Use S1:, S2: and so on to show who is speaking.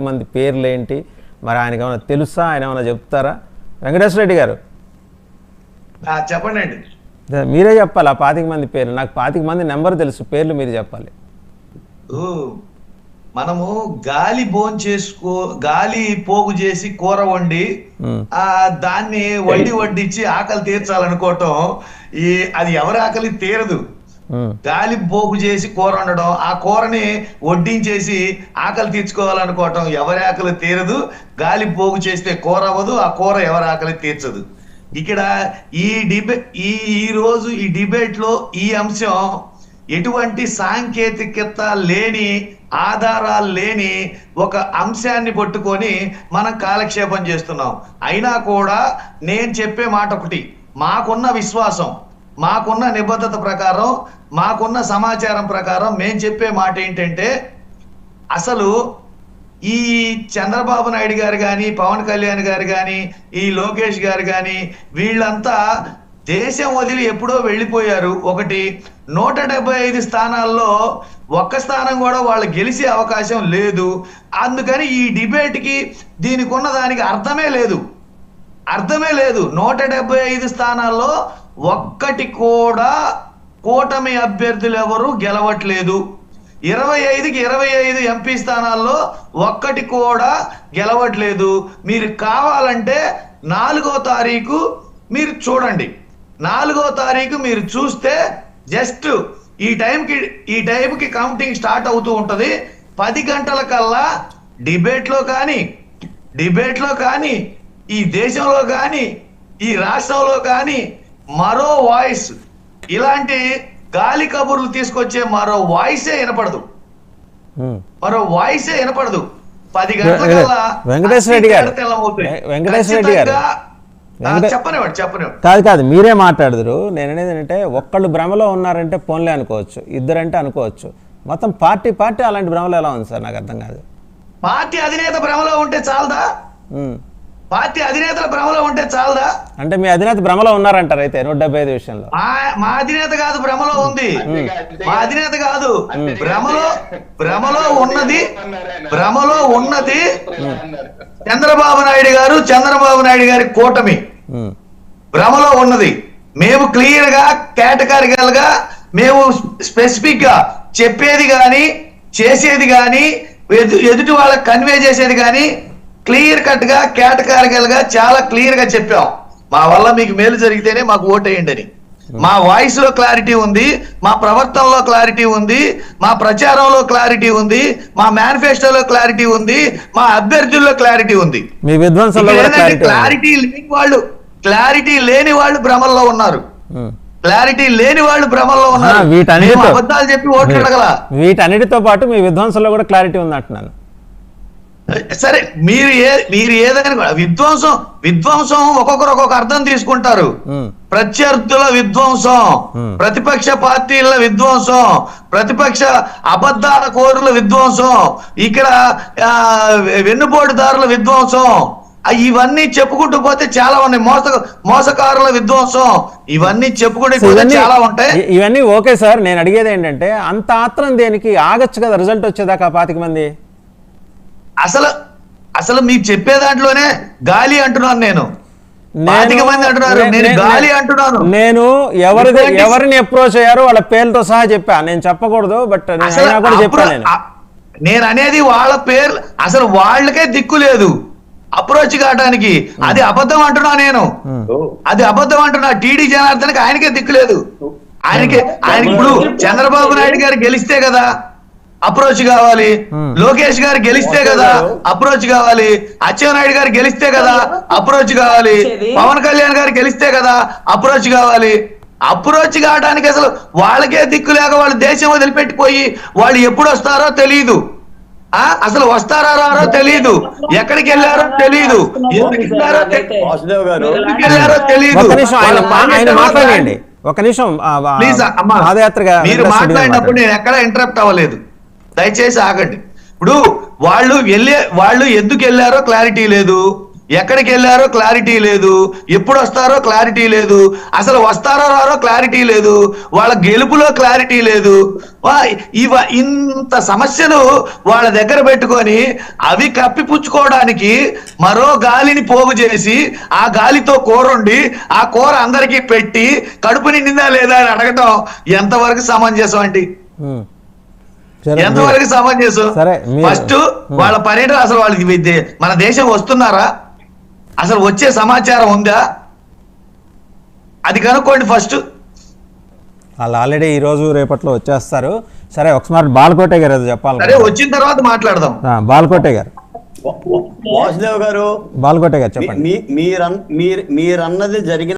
S1: మంది పేర్లు ఏంటి, మరి ఆయనకి ఏమైనా తెలుసా, ఆయన ఏమైనా చెప్తారా? వెంకటేశ్వర రెడ్డి గారు
S2: చెప్పండి అండి.
S1: మీరే చెప్పాలి. ఆ 25 మంది పేర్లు నాకు 25 మంది నెంబర్ తెలుసు, పేర్లు మీరు చెప్పాలి.
S2: మనము గాలి గాలి పోగు చేసి కూర వండి దాన్ని వడ్డించి ఆకలి తీర్చాలనుకోవటం అది ఎవరి ఆకలి తీరదు. గాలి పోగు చేసి కూర వండడం, ఆ కూరని వడ్డించేసి ఆకలి తీర్చుకోవాలనుకోవటం ఎవరి ఆకలి తీరదు. గాలి పోగు చేస్తే కూర అవ్వదు, ఆ కూర ఎవరి ఆకలి తీర్చదు. ఇక్కడ ఈ రోజు ఈ డిబేట్ లో ఈ అంశం ఎటువంటి సాంకేతికత లేని, ఆధారాలు లేని ఒక అంశాన్ని పట్టుకొని మనం కాలక్షేపం చేస్తున్నాం. అయినా కూడా నేను చెప్పే మాట ఒకటి, మాకున్న విశ్వాసం, మాకున్న నిబద్ధత ప్రకారం, మాకున్న సమాచారం ప్రకారం మేము చెప్పే మాట ఏంటంటే, అసలు ఈ చంద్రబాబు నాయుడు గారు కానీ, పవన్ కళ్యాణ్ గారు కానీ, ఈ లోకేష్ గారు కానీ వీళ్ళంతా దేశం వదిలి ఎప్పుడో వెళ్ళిపోయారు. ఒకటి, 175 స్థానాల్లో ఒక్క స్థానం కూడా వాళ్ళు గెలిచే అవకాశం లేదు. అందుకని ఈ డిబేట్కి దీనికి ఉన్న దానికి అర్థమే లేదు. 175 స్థానాల్లో ఒక్కటి కూడా కూటమి అభ్యర్థులు ఎవరు గెలవట్లేదు. 25కి 25 ఎంపీ స్థానాల్లో ఒక్కటి కూడా గెలవట్లేదు. మీరు కావాలంటే 4వ తారీఖు మీరు చూడండి. 4వ తారీఖు మీరు చూస్తే జస్ట్ ఈ టైంకి కౌంటింగ్ స్టార్ట్ అవుతూ ఉంటది. 10 గంటల కల్లా డిబేట్లో కానీ ఈ దేశంలో కానీ ఈ రాష్ట్రంలో కానీ మరో వాయిస్, ఇలాంటి గాలి కబుర్లు తీసుకొచ్చే మరో వాయిసే వినపడదు. 10 గంటల కల్లా
S1: వెంకటేశ్వర రెడ్డి గారు కాదు మీరే మాట్లాడదురు. నేను అనేది ఏంటంటే, ఒక్కళ్ళు భ్రమలో ఉన్నారంటే పోన్లే అనుకోవచ్చు, ఇద్దరంటే అనుకోవచ్చు. మొత్తం పార్టీ అలాంటి భ్రమలో ఎలా ఉంది సార్? నాకు అర్థం కాదు.
S2: పార్టీ అధినేత భ్రమలో ఉంటే చాలదా? పార్టీ అధినేతల భ్రమలో ఉంటే చాలదా?
S1: అంటే మీ అధినేత భ్రమలో ఉన్నారంటారు అయితే 175 విషయంలో.
S2: మా అధినేత కాదు భ్రమలో ఉంది, మా అధినేత కాదు భ్రమలో ఉన్నది చంద్రబాబు నాయుడు గారి కూటమి భ్రమలో ఉన్నది. మేము క్లియర్ గా, కేటగారికల్ గా, మేము స్పెసిఫిక్ గా చెప్పేది గాని, చేసేది గాని, ఎదుటి వాళ్ళకి కన్వే చేసేది గాని క్లియర్ కట్ గా, కేటగారికల్ గా చాలా క్లియర్ గా చెప్పాం. మా వల్ల మీకు మేలు జరిగితేనే మాకు ఓటేయండి అని. మా వాయిస్ లో క్లారిటీ ఉంది, మా ప్రవర్తనలో క్లారిటీ ఉంది, మా ప్రచారంలో క్లారిటీ ఉంది, మా మేనిఫెస్టోలో క్లారిటీ ఉంది, మా అభ్యర్థుల్లో క్లారిటీ ఉంది.
S1: మీ విధ్వంసంలో
S2: క్లారిటీ లేని వాళ్ళు భ్రమల్లో ఉన్నారు. అబద్ధాలు చెప్పి ఓట్లు అడగల.
S1: వీటన్నిటితో పాటు మీ విధ్వంసంలో కూడా క్లారిటీ ఉంది అంటున్నాను.
S2: సరే, మీరు ఏదైనా విధ్వంసం ఒక్కొక్కరు ఒక్కొక్క అర్థం తీసుకుంటారు. ప్రత్యర్థుల విధ్వంసం, ప్రతిపక్ష పార్టీల విధ్వంసం, ప్రతిపక్ష అబద్ధాల కోరుల విధ్వంసం, ఇక్కడ వెన్నుపోటుదారుల విధ్వంసం, ఇవన్నీ చెప్పుకుంటూ పోతే చాలా ఉన్నాయి. మోసకారుల విధ్వంసం, ఇవన్నీ చెప్పుకుంటూ పోతే చాలా ఉంటాయి.
S1: ఇవన్నీ ఓకే సార్. నేను అడిగేది ఏంటంటే, అంత ఆత్రం దేనికి? ఆగచ్చు కదా రిజల్ట్ వచ్చేదాకా 25 మంది.
S2: అసలు మీకు చెప్పే దాంట్లోనే గాలి అంటున్నాను. నేను 25 మంది అంటున్నారు, నేను గాలి అంటున్నాను.
S1: నేను ఎవరిని అప్రోచ్ అయ్యారో వాళ్ళ పేర్లతో సహా చెప్పా. నేను చెప్పకూడదు, బట్
S2: నేను అనేది వాళ్ళ పేర్లు. అసలు వాళ్ళకే దిక్కు లేదు అప్రోచ్ కావడానికి. అది అబద్ధం అంటున్నా నేను, అది అబద్ధం అంటున్నా. టీడీ జనార్దన్కి ఆయనకే దిక్కు లేదు. ఆయనకి ఇప్పుడు చంద్రబాబు నాయుడు గారు గెలిస్తే కదా అప్రోచ్ కావాలి, లోకేష్ గారు గెలిస్తే కదా అప్రోచ్ కావాలి, అచ్చెన్నాయుడు గారు గెలిస్తే కదా అప్రోచ్ కావాలి, పవన్ కళ్యాణ్ గారు గెలిస్తే కదా అప్రోచ్ కావాలి. అప్రోచ్ కావడానికి అసలు వాళ్ళకే దిక్కు లేక వాళ్ళు దేశం వదిలిపెట్టిపోయి వాళ్ళు ఎప్పుడు వస్తారో తెలియదు, అసలు వస్తారో రారో తెలియదు, ఎక్కడికి వెళ్ళారో తెలియదు, ఎందుకు వెళ్ళారో తెలియదు.
S1: ఒక నిమిషం
S2: మీరు మాట్లాడినప్పుడు నేను ఎక్కడ ఇంటరప్ట్ అవ్వలేదు, దయచేసి ఆగండి. ఇప్పుడు వాళ్ళు ఎందుకు వెళ్ళారో క్లారిటీ లేదు, ఎక్కడికి వెళ్ళారో క్లారిటీ లేదు, ఎప్పుడు వస్తారో క్లారిటీ లేదు, అసలు వస్తారో రారో క్లారిటీ లేదు, వాళ్ళ గెలుపులో క్లారిటీ లేదు. ఇంత సమస్యలు వాళ్ళ దగ్గర పెట్టుకొని అవి కప్పిపుచ్చుకోవడానికి మరో గాలిని పోగు చేసి ఆ గాలితో కూరండి ఆ కూర అందరికీ పెట్టి కడుపు నిండిందా లేదా అని అడగటం ఎంతవరకు సమంజసం అండి? ఎంతవరకు సమంజసం? ఫస్ట్ వాళ్ళ పర్యటన అసలు వాళ్ళకి మన దేశం వస్తున్నారా, అసలు వచ్చే సమాచారం ఉందా, అది కనుక్కోండి ఫస్ట్.
S1: వాళ్ళు ఆల్రెడీ ఈ రోజు రేపట్లో వచ్చేస్తారు. సరే ఒకసారి బాలకోటే గారు చెప్పాలి.
S2: సరే వచ్చిన తర్వాత మాట్లాడదాం.
S1: బాలకోటే గారు,
S3: వాసుదేవ్ గారు,
S1: బాలకోటే గారు చెప్పండి.
S3: మీరన్నది జరిగిన